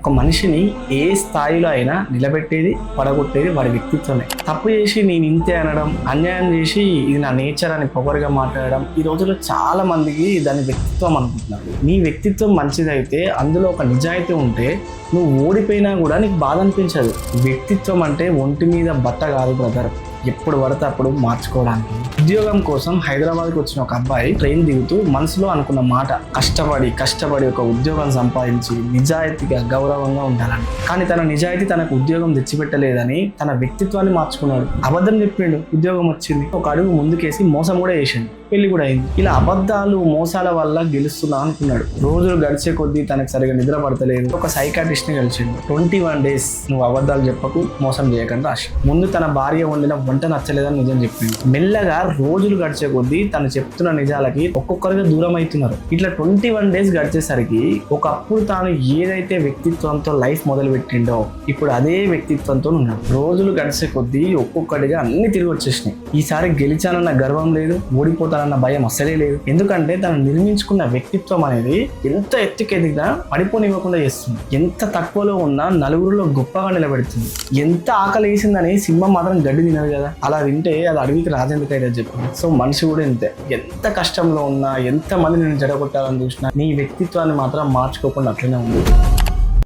ఒక మనిషిని ఏ స్థాయిలో అయినా నిలబెట్టేది పడగొట్టేది వాడి వ్యక్తిత్వమే. తప్పు చేసి నేను ఇంతే అనడం, అన్యాయం చేసి ఇది నా నేచర్ అని పొగరుగా మాట్లాడడం ఈ రోజుల్లో చాలా మందికి దాని వ్యక్తిత్వం అనుకుంటున్నారు. నీ వ్యక్తిత్వం మంచిదైతే అందులో ఒక నిజాయితీ ఉంటే నువ్వు ఓడిపోయినా కూడా నీకు బాధ అనిపించదు. వ్యక్తిత్వం అంటే ఒంటి మీద బట్ట కాదు బ్రదర్, ఎప్పుడు పడితే అప్పుడు మార్చుకోవడానికి. ఉద్యోగం కోసం హైదరాబాద్కి వచ్చిన ఒక అబ్బాయి ట్రైన్ దిగుతూ మనసులో అనుకున్న మాట కష్టపడి ఒక ఉద్యోగం సంపాదించి నిజాయితీగా గౌరవంగా ఉండాలని. కానీ తన నిజాయితీ తనకు ఉద్యోగం తెచ్చిపెట్టలేదని తన వ్యక్తిత్వాన్ని మార్చుకున్నాడు. అబద్ధం చెప్పిండు, ఉద్యోగం వచ్చింది. ఒక అడుగు ముందుకేసి మోసం కూడా చేసిండు, పెళ్లి కూడా అయింది. ఇలా అబద్ధాలు మోసాల వల్ల గెలుస్తున్నా అనుకున్నాడు. రోజులు గడిచే కొద్దీ తనకు సరిగా నిద్ర పడతలేదు. ఒక సైకాట్రిస్ట్ ని కలిసిండు. 21 days నువ్వు అబద్ధాలు చెప్పకు, మోసం చేయకుండా రాసి. ముందు తన భార్య వండిన వంట నచ్చలేదని నిజం చెప్పింది. మెల్లగా రోజులు గడిచే కొద్దీ తను చెప్తున్న నిజాలకి ఒక్కొక్కరిగా దూరం అవుతున్నారు. ఇట్లా 21 days గడిచేసరికి ఒకప్పుడు తాను ఏదైతే వ్యక్తిత్వంతో లైఫ్ మొదలు పెట్టిండో ఇప్పుడు అదే వ్యక్తిత్వంతో ఉన్నాడు. రోజులు గడిచే కొద్దీ ఒక్కొక్కటిగా అన్ని తిరిగి వచ్చేసినాయి. ఈసారి గెలిచానన్న గర్వం లేదు, ఓడిపోతానన్న భయం అస్సలే లేదు. ఎందుకంటే తను నిర్మించుకున్న వ్యక్తిత్వం అనేది ఎంత ఎత్తుకెదిగినా పడిపోనివ్వకుండా చేస్తుంది. ఎంత తక్కువలో ఉన్నా నలుగురిలో గొప్పగా నిలబెడుతుంది. ఎంత ఆకలి వేసిందని సింహం మాత్రం గడ్డి తినదు కదా, అలా తింటే అది అడవికి రాజెందుకైతే చెప్పండి. సో మనిషి కూడా ఇంతే, ఎంత కష్టంలో ఉన్నా ఎంత మంది నేను జడగొట్టాలని చూసినా నీ వ్యక్తిత్వాన్ని మాత్రం మార్చుకోకుండా అట్లనే ఉంది.